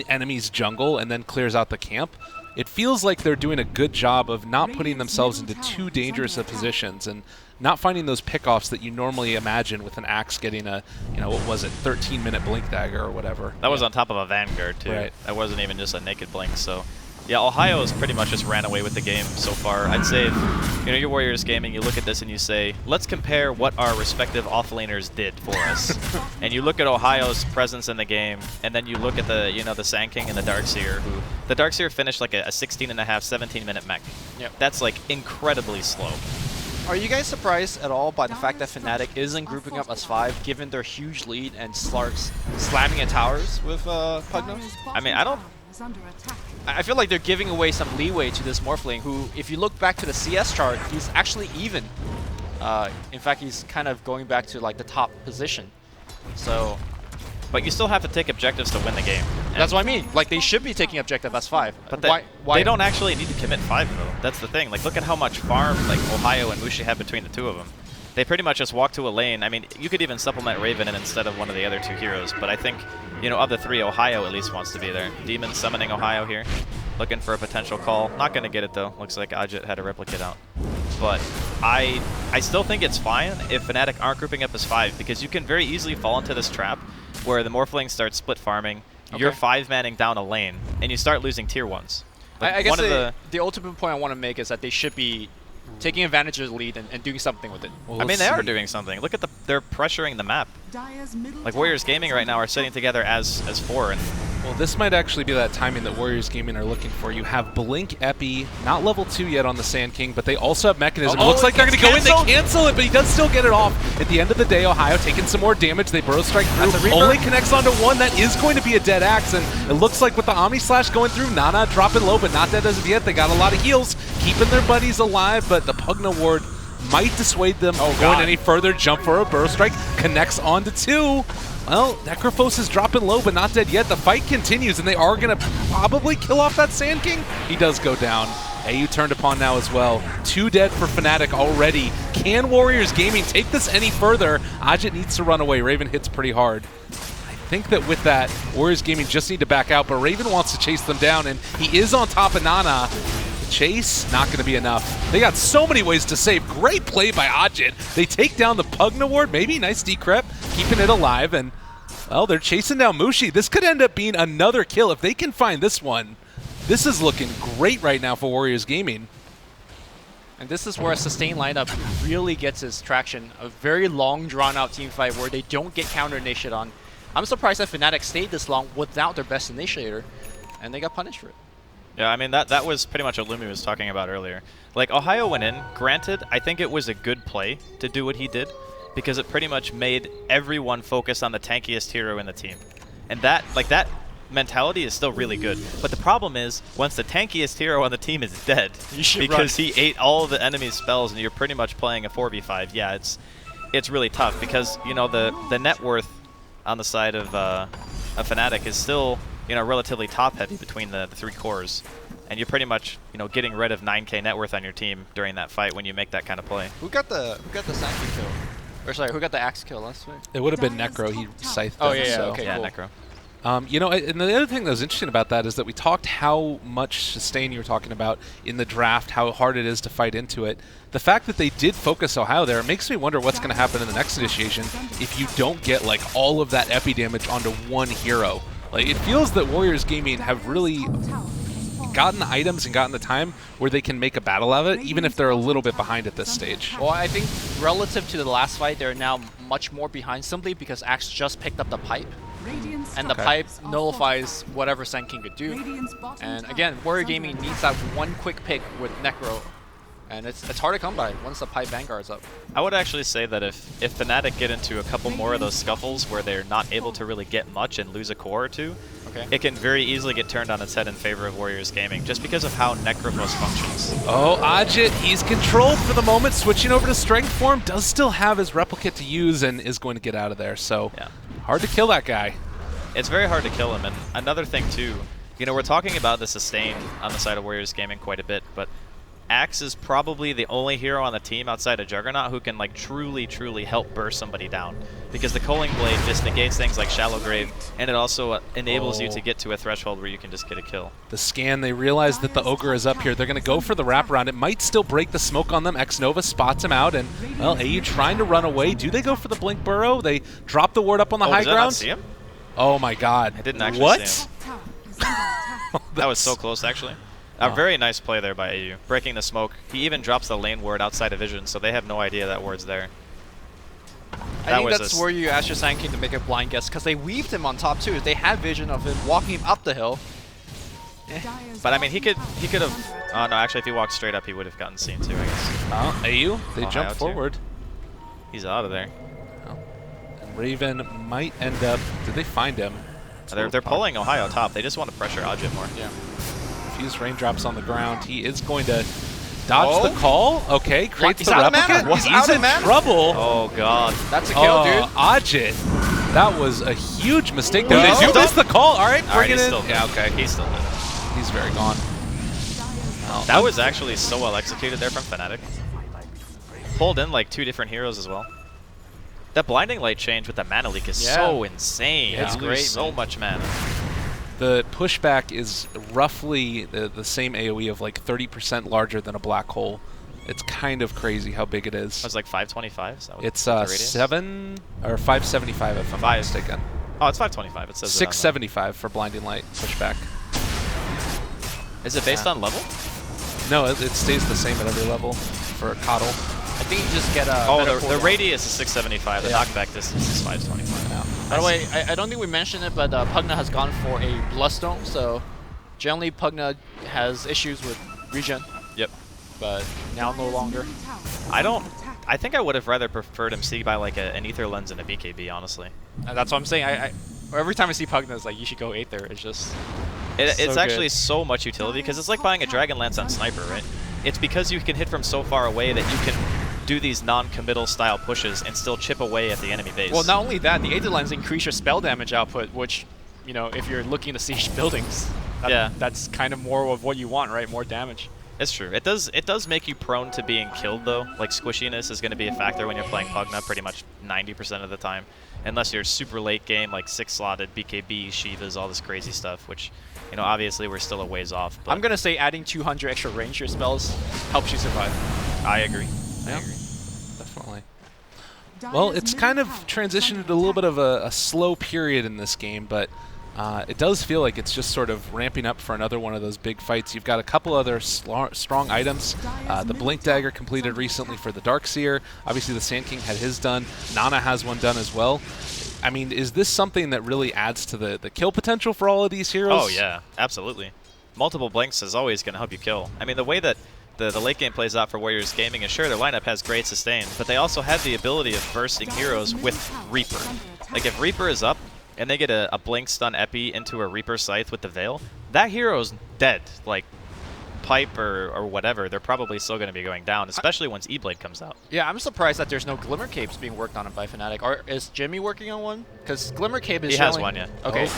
enemy's jungle and then clears out the camp. It feels like they're doing a good job of not putting themselves into too dangerous of positions and not finding those pickoffs that you normally imagine with an Axe getting a, you know, what was it, 13-minute Blink Dagger or whatever. That was on top of a Vanguard, too. Right. That wasn't even just a naked Blink, so... Yeah, Ohio has pretty much just ran away with the game so far. I'd say if, you know, you're Warriors gaming, you look at this and you say, let's compare what our respective offlaners did for us. And you look at Ohio's presence in the game, and then you look at the, you know, the Sand King and the Darkseer, who the Darkseer finished like a 16.5, 17-minute mech. Yep. That's like incredibly slow. Are you guys surprised at all by the fact that Fnatic isn't grouping up as 5, given their huge lead and starts slamming at towers with Pugno? I mean, I feel like they're giving away some leeway to this Morphling, who, if you look back to the CS chart, he's actually even. In fact, he's kind of going back to like the top position. So, but you still have to take objectives to win the game. That's what I mean. Like, they should be taking objective as 5. But why they don't actually need to commit 5, though. That's the thing. Like, look at how much farm like Ohio and Mushi have between the two of them. They pretty much just walk to a lane. I mean, you could even supplement Raven in instead of one of the other 2 heroes, but I think, you know, of the 3, Ohio at least wants to be there. Demon summoning Ohio here, looking for a potential call. Not going to get it, though. Looks like Ajit had a replicate out. But I still think it's fine if Fnatic aren't grouping up as 5, because you can very easily fall into this trap where the Morphling starts split farming, you're 5-manning down a lane, and you start losing tier 1s. Like I guess the ultimate point I want to make is that they should be taking advantage of the lead and doing something with it. Well, I mean, they are doing something. Look at they're pressuring the map. Like, Warriors Gaming right now are sitting together as 4. And well, this might actually be that timing that Warriors Gaming are looking for. You have Blink Epi, not level 2 yet on the Sand King, but they also have Mechanism. It looks like they're going to go in, they cancel it, but he does still get it off. At the end of the day, Ohio taking some more damage. They Burrow Strike through, only connects onto 1. That is going to be a dead Axe, and it looks like with the Omni Slash going through, Nana dropping low, but not dead as of yet. They got a lot of heals, keeping their buddies alive, but the Pugna Ward might dissuade them from going any further. Jump for a Burrow Strike, connects onto 2. Well, Necrophos is dropping low, but not dead yet. The fight continues, and they are going to probably kill off that Sand King. He does go down. AU turned upon now as well. 2 dead for Fnatic already. Can Warriors Gaming take this any further? Ajit needs to run away. Raven hits pretty hard. I think that with that, Warriors Gaming just need to back out, but Raven wants to chase them down, and he is on top of Nana. Chase, not going to be enough. They got so many ways to save. Great play by Ajit. They take down the Pugna Ward. Maybe nice decrep, keeping it alive. And, well, they're chasing down Mushi. This could end up being another kill. If they can find this one, this is looking great right now for Warriors Gaming. And this is where a sustained lineup really gets its traction. A very long, drawn-out team fight where they don't get counter-initiated on. I'm surprised that Fnatic stayed this long without their best initiator, and they got punished for it. Yeah, I mean, that was pretty much what Lumi was talking about earlier. Like, Ohio went in. Granted, I think it was a good play to do what he did, because it pretty much made everyone focus on the tankiest hero in the team. And that mentality is still really good. But the problem is, once the tankiest hero on the team is dead, because he ate all of the enemy's spells and you're pretty much playing a 4v5, yeah, it's really tough, because, you know, the net worth on the side of Fnatic is still, you know, relatively top-heavy between the three cores. And you're pretty much, you know, getting rid of 9k net worth on your team during that fight when you make that kind of play. Who got the Sankey kill? Or sorry, who got the Axe kill last week? It would have been Necro. He scythed Oh, them, yeah, so. okay, Yeah, cool. Necro. You know, and the other thing that was interesting about that is that we talked how much sustain you were talking about in the draft, how hard it is to fight into it. The fact that they did focus so high there, it makes me wonder what's going to happen in the next initiation if you don't get like all of that epi damage onto one hero. Like, it feels that Warriors Gaming have really gotten the items and gotten the time where they can make a battle of it, even if they're a little bit behind at this stage. Well, I think relative to the last fight, they're now much more behind simply because Axe just picked up the pipe. And the pipe nullifies whatever Sand King could do. And again, Warrior Gaming needs that one quick pick with Necro. And it's hard to come by once the pipe Vanguard's up. I would actually say that if Fnatic get into a couple more of those scuffles where they're not able to really get much and lose a core or two, it can very easily get turned on its head in favor of Warriors Gaming, just because of how Necropos functions. Oh, Ajit, he's controlled for the moment, switching over to Strength Form, does still have his replicate to use and is going to get out of there, so Yeah. hard to kill that guy. It's very hard to kill him, and another thing too, you know, we're talking about the sustain on the side of Warriors Gaming quite a bit, but Axe is probably the only hero on the team outside of Juggernaut who can like truly help burst somebody down, because the Culling Blade just negates things like Shallow Grave, and it also enables you to get to a threshold where you can just get a kill. The scan, they realize that the Ogre is up here. They're going to go for the wraparound. It might still break the smoke on them. X-Nova spots him out, and, well, AU trying to run away. Do they go for the Blink Burrow? They drop the ward up on the high did I not ground. see him? Oh, my God. I didn't actually what? see him. That was so close, actually. A very nice play there by AU, breaking the smoke. He even drops the lane ward outside of vision, so they have no idea that ward's there. I think that's where you ask your Sand King to make a blind guess, because they weaved him on top too. They had vision of him walking him up the hill. But I mean, he could have. Oh no, actually, if he walked straight up, he would have gotten seen too, I guess. Oh, AU, they Ohio jump too. forward. He's out of there. And Raven might end up. Did they find him? They're pulling Ohio top. They just want to pressure Ajit more. Yeah. Fuse raindrops on the ground. He is going to dodge the call. Okay, creates He's the out of replicate. mana. He's He's out of in mana. trouble. Oh god. That's a kill, Oh, dude. Ajit. That was a huge mistake there. Well, They do stop. miss the call. All right, All right, bring it he's in. still dead. Yeah, okay. He's still dead. He's very gone. That was actually so well executed there from Fnatic. Pulled in like 2 different heroes as well. That blinding light change with the mana leak is so insane. Yeah. It's It's great, so much mana. The pushback is roughly the same AoE of like 30% larger than a black hole. It's kind of crazy how big it is. It's like 525. Is that what It's the radius? 7 or 575 if I'm not mistaken. Oh, it's 525. It says 675 for blinding light pushback. Is it based on level? No, it stays the same at every level for a coddle. I think you just get a. Oh, better the cooldown. radius is 675. The Yeah. knockback distance is 525. Yeah. By the way, I don't think we mentioned it, but Pugna has gone for a Bloodstone, so generally Pugna has issues with regen, Yep. but now no longer. I think I would have rather preferred him see by like an Ether Lens and a BKB, honestly. And that's what I'm saying. Every time I see Pugna, it's like, you should go Aether. It's just... It's so actually good. so much utility, because it's like buying a Dragon Lance on Sniper, right? It's because you can hit from so far away that you can do these non-committal style pushes and still chip away at the enemy base. Well, not only that, the Aether Lens increase your spell damage output, which, you know, if you're looking to siege buildings, that's kind of more of what you want, right? More damage. It's true. It does make you prone to being killed, though. Like, squishiness is going to be a factor when you're playing Pugna pretty much 90% of the time. Unless you're super late game, like 6-slotted, BKB, Shivas, all this crazy stuff, which, you know, obviously we're still a ways off. But I'm going to say adding 200 extra range to your spells helps you survive. I agree. I Yeah. agree. Definitely. Well, it's kind of transitioned to a little bit of a slow period in this game, but it does feel like it's just sort of ramping up for another one of those big fights. You've got a couple other strong items. The Blink Dagger completed recently for the Darkseer. Obviously, the Sand King had his done. Nana has one done as well. I mean, is this something that really adds to the kill potential for all of these heroes? Oh, yeah. Absolutely. Multiple Blinks is always going to help you kill. I mean, the way that the late game plays out for Warriors Gaming is, sure, their lineup has great sustain, but they also have the ability of bursting heroes with Reaper. Like, if Reaper is up, and they get a Blink stun epi into a Reaper Scythe with the Veil, that hero's dead, like, pipe or whatever, they're probably still going to be going down, especially once E-Blade comes out. Yeah, I'm surprised that there's no Glimmer Capes being worked on by Fnatic. Or is Jimmy working on one? Because Glimmer Cape is He has one, yeah. Okay.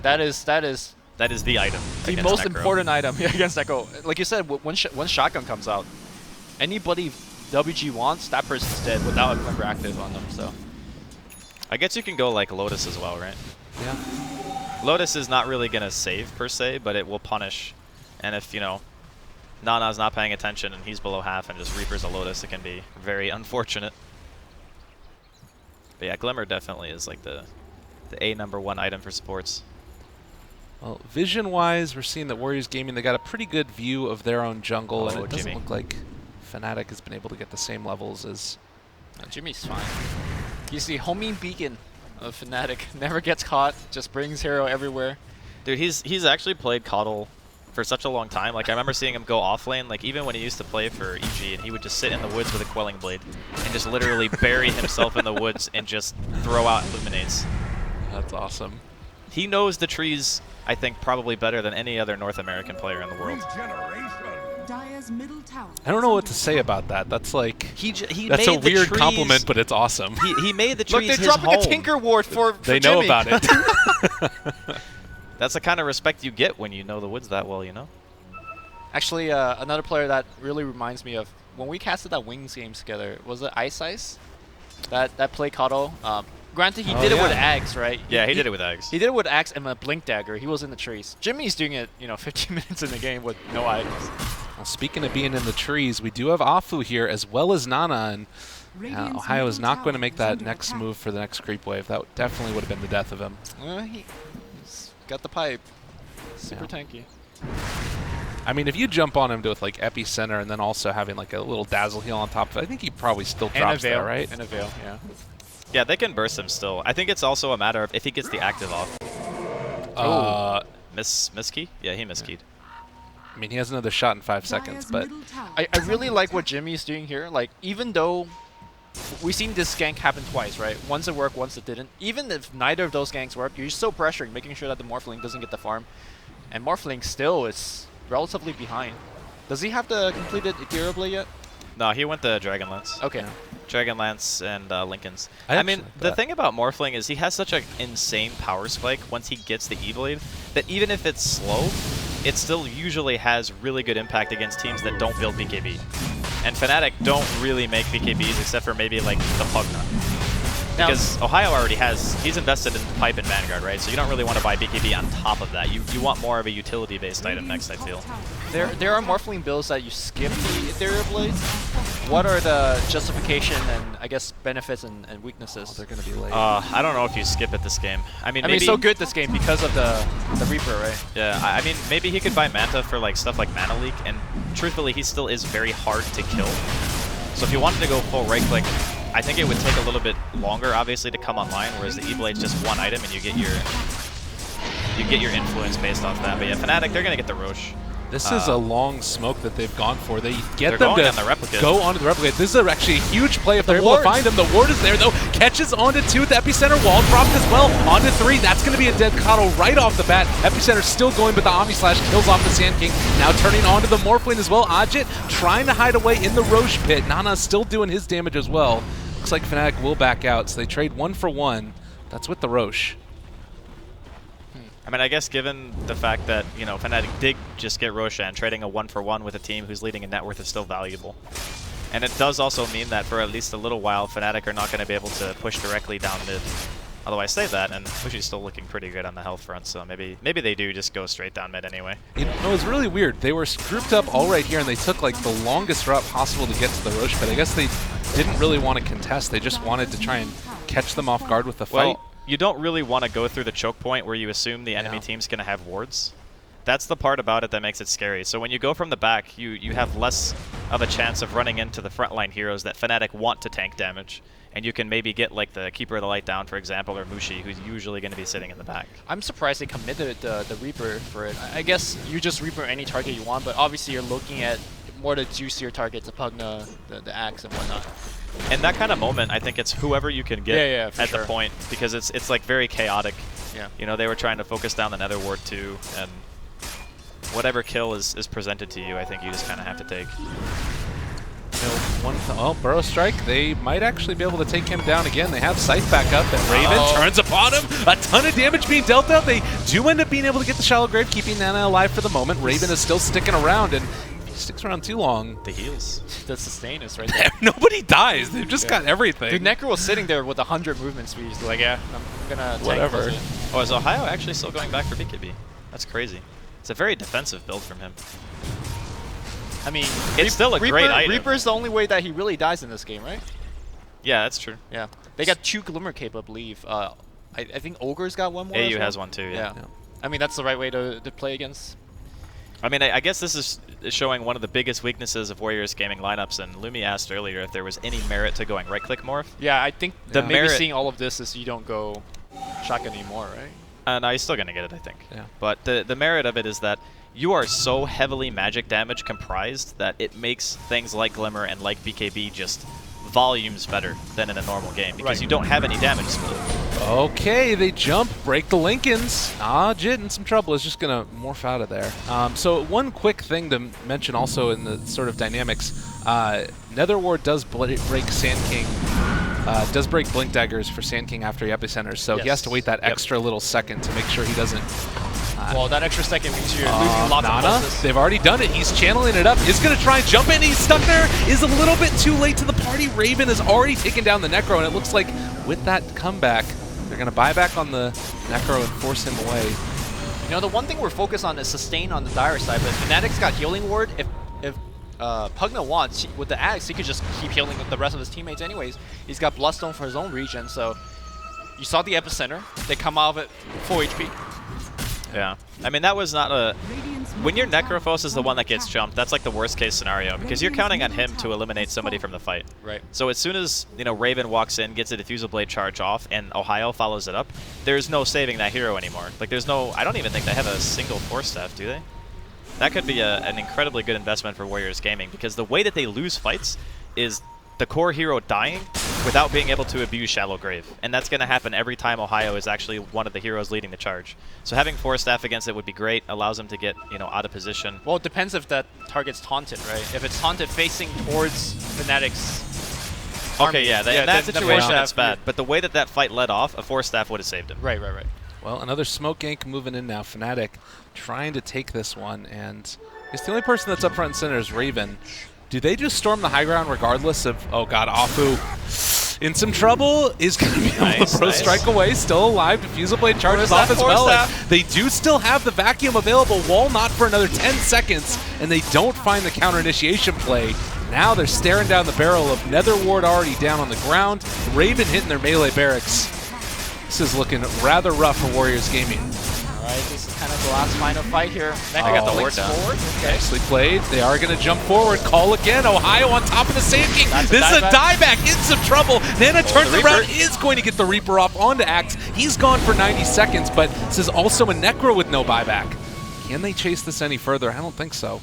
That is That is the item. the against most Necro. important item against Necro. Like you said, when Shotgun comes out, anybody WG wants, that person's dead without a Glimmer active on them. So I guess you can go like Lotus as well, right? Yeah. Lotus is not really going to save per se, but it will punish. And if, you know, Nana's not paying attention and he's below half and just Reapers a Lotus, it can be very unfortunate. But yeah, Glimmer definitely is like the #1 item for supports. Well, vision-wise, we're seeing that Warriors Gaming, they got a pretty good view of their own jungle, and it doesn't Jimmy. look like Fnatic has been able to get the same levels as... Jimmy's fine. He's the homing beacon of Fnatic. Never gets caught, just brings hero everywhere. Dude, he's actually played Coddle for such a long time. Like, I remember seeing him go off lane, like, even when he used to play for EG, and he would just sit in the woods with a Quelling Blade and just literally bury himself in the woods and just throw out Illuminates. That's awesome. He knows the trees, I think, probably better than any other North American player in the world. Dire's middle tower. I don't know what to say about that. That's like... He That's a made the weird trees, compliment, but it's awesome. He made the Look, trees they're his dropping home. a Tinker Ward for They know Jimmy. about it. That's the kind of respect you get when you know the woods that well, you know? Actually, another player that really reminds me of when we casted that Wings games together, was it Ice? That play Coddle. Granted, he did it with Axe, right? Yeah, he did it with Ags. He did it with Axe and a Blink Dagger. He was in the trees. Jimmy's doing it, 15 minutes in the game with no items. Well, speaking of being in the trees, we do have Afu here as well as Nana, and Ohio is not going to make that next move for the next creep wave. That definitely would have been the death of him. He's got the pipe. Super tanky. I mean, if you jump on him with like Epicenter and then also having like a little Dazzle Heal on top of it, I think he probably still drops there, right? And a Veil, yeah. Yeah, they can burst him still. I think it's also a matter of if he gets the active off. Miskey? Yeah, he miskeyed. I mean, he has another shot in 5 seconds, but I really like what Jimmy's doing here. Like, even though we've seen this gank happen twice, right? Once it worked, once it didn't. Even if neither of those ganks work, you're still pressuring, making sure that the Morphling doesn't get the farm. And Morphling still is relatively behind. Does he have the completed Ethereal Blade yet? No, he went the Dragonlance. Okay. Dragonlance and Lincoln's. I I actually mean, like the that. thing about Morphling is he has such an insane power spike once he gets the E-Blade that even if it's slow, it still usually has really good impact against teams that don't build BKB. And Fnatic don't really make BKBs except for maybe like the Pugna. Because Ohio already he's invested in Pipe and Vanguard, right? So you don't really want to buy BKB on top of that. You want more of a utility-based item next, I feel. There are Morphling builds that you skip the Ethereal Blades. What are the justification and, I guess, benefits and weaknesses? they're going to be late. I don't know if you skip it this game. I mean, it's so good this game because of the Reaper, right? Yeah, I mean, maybe he could buy Manta for like stuff like Mana Leak, and truthfully, he still is very hard to kill. So if you wanted to go full right click, I think it would take a little bit longer, obviously, to come online, whereas the E-Blade's just one item, and you get your influence based off that. But yeah, Fnatic, they're gonna get the Roche. This is a long smoke that they've gone for. They get They're them going to on the replicate. go onto the replicate. This is actually a huge play if they're able ward. to find him. The ward is there, though. Catches onto 2 with the Epicenter. Wall dropped as well. Onto 3. That's going to be a dead Coddle right off the bat. Epicenter still going, but the Omni Slash kills off the Sand King. Now turning onto the Morphling as well. Ajit trying to hide away in the Roche pit. Nana's still doing his damage as well. Looks like Fnatic will back out, so they trade 1 for 1. That's with the Roche. I mean, I guess given the fact that, Fnatic did just get Roshan, trading a 1-for-1 with a team who's leading in net worth is still valuable. And it does also mean that for at least a little while, Fnatic are not going to be able to push directly down mid. Although I say that, and Bushi's still looking pretty good on the health front, so maybe they do just go straight down mid anyway. It was really weird. They were grouped up all right here, and they took like the longest route possible to get to the Roche, but I guess they didn't really want to contest. They just wanted to try and catch them off guard with the fight. Well, you don't really want to go through the choke point where you assume the enemy team's going to have wards. That's the part about it that makes it scary. So when you go from the back, you have less of a chance of running into the frontline heroes that Fnatic want to tank damage. And you can maybe get like the Keeper of the Light down, for example, or Mushi, who's usually going to be sitting in the back. I'm surprised they committed the Reaper for it. I guess you just Reaper any target you want, but obviously you're looking at more the juicier targets, the Pugna, the Axe, and whatnot. In that kind of moment, I think it's whoever you can get for at sure. the point, because it's like very chaotic. Yeah. They were trying to focus down the Nether Ward too, and whatever kill is presented to you, I think you just kind of have to take. Oh, Burrow Strike, they might actually be able to take him down again. They have Scythe back up, and Raven turns upon him. A ton of damage being dealt out. They do end up being able to get the Shallow Grave, keeping Nana alive for the moment. Raven is still sticking around, and if he sticks around too long, The heals. The sustain is right there. nobody dies. They've just got everything. Dude, Necro was sitting there with 100 movement speed. He's like, yeah, I'm gonna tank Whatever. this. Oh, is Ohio actually still going back for BKB? That's crazy. It's a very defensive build from him. I mean, It's still a great item. Reaper's the only way that he really dies in this game, right? Yeah, that's true. Yeah. They got 2 Glimmer Cape, I believe. I think Ogre's got 1 more. AU as well. has one too, yeah. Yeah. I mean, that's the right way to play against. I mean, I guess this is showing one of the biggest weaknesses of Warriors gaming lineups, and Lumi asked earlier if there was any merit to going right-click morph. Yeah, I think The maybe merit- seeing all of this is you don't go shotgun anymore, right? No, he's still going to get it, I think. Yeah. But the merit of it is that you are so heavily magic damage comprised that it makes things like Glimmer and like BKB just volumes better than in a normal game because Right. you don't have any damage split. Okay, they jump, break the Lincolns. Jit in some trouble is just going to morph out of there. So one quick thing to mention also in the sort of dynamics, Netherward does break Sand King, does break Blink Daggers for Sand King after he epicenters, so he has to wait that extra little second to make sure he doesn't... Well, that extra second means you're losing lots of Nana, pulses. they've already done it. He's channeling it up. Is going to try and jump in. He's stuck there. Is a little bit too late to the party. Raven has already taken down the Necro, and it looks like with that comeback, they're going to buy back on the Necro and force him away. You know, the one thing we're focused on is sustain on the Dire side, but Fnatic's got Healing Ward. If Pugna wants, with the Axe, he could just keep healing with the rest of his teammates anyways. He's got Bloodstone for his own regen, so you saw the epicenter. They come out of it full HP. Yeah. I mean, that was not a... Radiant's When your middle tower Necrophos is the one that under gets attack. jumped, that's like the worst case scenario because you're counting on him to eliminate somebody from the fight. Right. So as soon as, you know, Raven walks in, gets a Diffusal Blade charge off, and Ohio follows it up, there's no saving that hero anymore. Like, there's no... I don't even think they have a single Force Staff, do they? That could be an incredibly good investment for Warriors Gaming because the way that they lose fights is the core hero dying without being able to abuse Shallow Grave. And that's going to happen every time Ohio is actually one of the heroes leading the charge. So having Force Staff against it would be great, allows them to get, you know, out of position. Well, it depends if that target's taunted, right? If it's taunted facing towards Fnatic's army, Okay, yeah, in that then situation Force that's Staff- bad. But the way that that fight led off, a Force Staff would have saved him. Right. Well, another smoke gank moving in now. Fnatic trying to take this one, and it's the only person that's up front and center is Raven. Do they just storm the high ground regardless of... Oh, God, Afu in some trouble. Is going to be able to pro strike away. Still alive. Diffusal Blade charges off as well. And they do still have the vacuum available. Wall not for another 10 seconds, and they don't find the counter initiation play. Now they're staring down the barrel of Netherward already down on the ground. Raven hitting their melee barracks. This is looking rather rough for Warriors Gaming. Alright, this is kind of the last final fight here. Necro got the ward links down. forward. Okay. Nicely played. They are going to jump forward. Call again. Ohio on top of the Sand King. That's a This is a dieback. dieback. In some trouble. Nana turns the around. Reaper. Is going to get the Reaper off onto Axe. He's gone for 90 seconds, but this is also a Necro with no buyback. Can they chase this any further? I don't think so.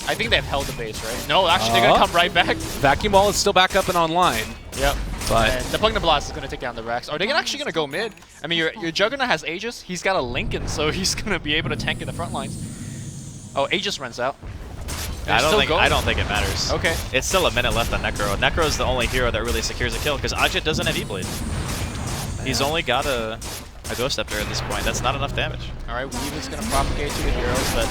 I think they've held the base, right? No, actually, they're going to come right back. Vacuum Ball is still back up and online. Yep. But And the Pugna Blast is going to take down the Rex. Are they actually going to go mid? I mean, your Juggernaut has Aegis. He's got a Lincoln, so he's going to be able to tank in the front lines. Oh, Aegis runs out. I still going. don't think it matters. Okay. It's still a minute left on Necro. Necro is the only hero that really secures a kill because Ajit doesn't have E-Blade. He's only got a Ghost Scepter at this point. That's not enough damage. All right, Weave is going to propagate to the heroes, but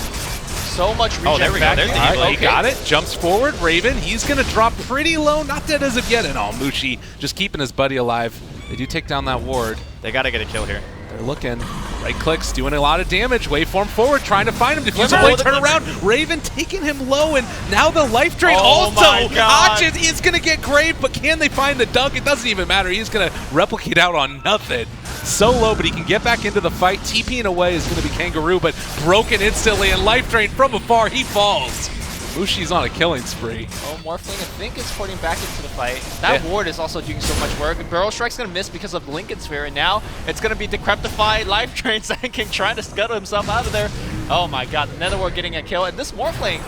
so much regen. Oh, there we go. There's the vacuum. E-Blade. he got it. Jumps forward. Raven. He's going to drop pretty low. Not dead as of yet. And all Mushi just keeping his buddy alive. They do take down that ward. They got to get a kill here. They're looking. Right clicks, doing a lot of damage. Waveform forward, trying to find him. Diffusal Glimmer. Blade, turn around. Raven taking him low, and now the life drain Oh also. my God. Ajit is going to get Grave, but can they find the dunk? It doesn't even matter. He's going to replicate out on nothing. So low, but he can get back into the fight. TPing away is going to be Kangaroo, but broken instantly, and life drain from afar. He falls. Mushi's on a killing spree. Oh, Morphling, I think, is porting back into the fight. That ward is also doing so much work. Burrow Strike's going to miss because of Lincoln Sphere, and now it's going to be Decrepify, Life Drain, Sand King trying to scuttle himself out of there. Oh my God, the Netherward getting a kill, and this Morphling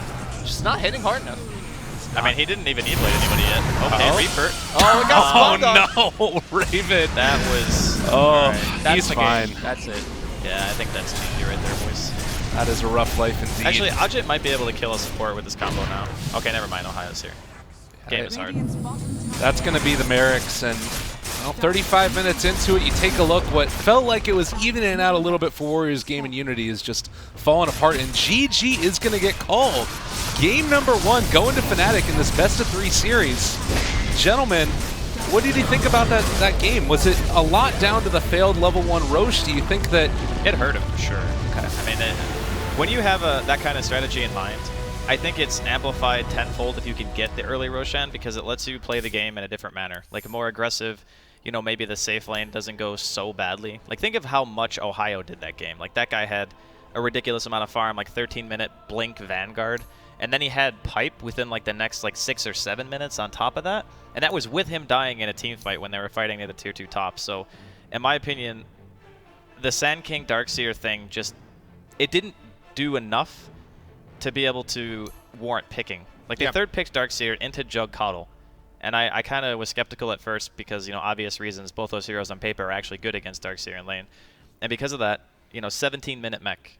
just not hitting hard enough. I mean, he didn't even E-Blade anybody yet. Okay, Reaper. Oh, it got spawned on. no, Raven. That was... Oh, That's he's the fine. game. That's it. Yeah, I think that's GG right there, boys. That is a rough life indeed. Actually, Ajit might be able to kill a support with this combo now. Okay, never mind. Ohio's here. Game is hard. Radiant's bottom tower That's going to be the Merrick's, and well, 35 minutes into it, you take a look. What felt like it was evening out a little bit for Warriors game in Unity is just falling apart, and GG is going to get called. Game number 1 going to Fnatic in this best-of-3 series. Gentlemen, what did you think about that game? Was it a lot down to the failed level 1 Roche? Do you think that... It hurt him for sure. Okay. I mean, when you have that kind of strategy in mind, I think it's amplified tenfold if you can get the early Roshan, because it lets you play the game in a different manner. Like a more aggressive, you know, maybe the safe lane doesn't go so badly. Like think of how much Ohio did that game. Like that guy had a ridiculous amount of farm, like 13-minute blink Vanguard, and then he had pipe within like the next like 6 or 7 minutes on top of that, and that was with him dying in a team fight when they were fighting at the tier 2 top. So in my opinion, the Sand King Darkseer thing just, it didn't do enough to be able to warrant picking. Like they third picked Darkseer into Jug Coddle, and I kind of was skeptical at first because, you know, obvious reasons, both those heroes on paper are actually good against Darkseer in lane, and because of that, you know, 17-minute mech,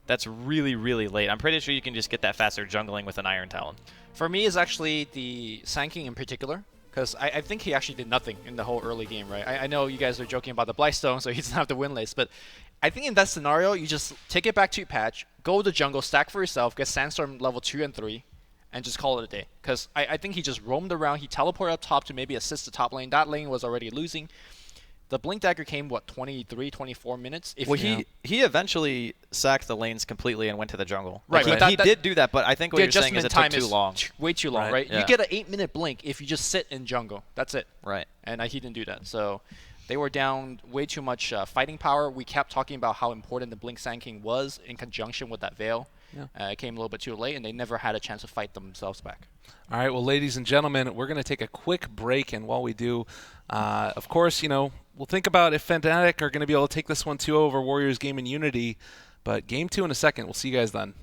that's really, really late. I'm pretty sure you can just get that faster jungling with an Iron Talon. For me, is actually the Sand King in particular, because I think he actually did nothing in the whole early game, right? I know you guys are joking about the Blightstone, so he doesn't have the win lace, but I think in that scenario, you just take it back to your patch, go to the jungle, stack for yourself, get Sandstorm level 2 and 3, and just call it a day. Because I think he just roamed around, he teleported up top to maybe assist the top lane. That lane was already losing. The Blink Dagger came, what, 23, 24 minutes? Well, he eventually sacked the lanes completely and went to the jungle. Right, Like, but he did do that, but I think what the you're saying is adjustment it time took too long. way too long, right? Yeah. You get an 8-minute blink if you just sit in jungle. That's it. Right. And he didn't do that. So they were down way too much fighting power. We kept talking about how important the Blink Sand King was in conjunction with that Veil. Yeah. It came a little bit too late, and they never had a chance to fight themselves back. All right, well, ladies and gentlemen, we're going to take a quick break, and while we do, of course, you know, we'll think about if Fnatic are going to be able to take this one 2 over Warriors game in Unity, but game 2 in a second. We'll see you guys then.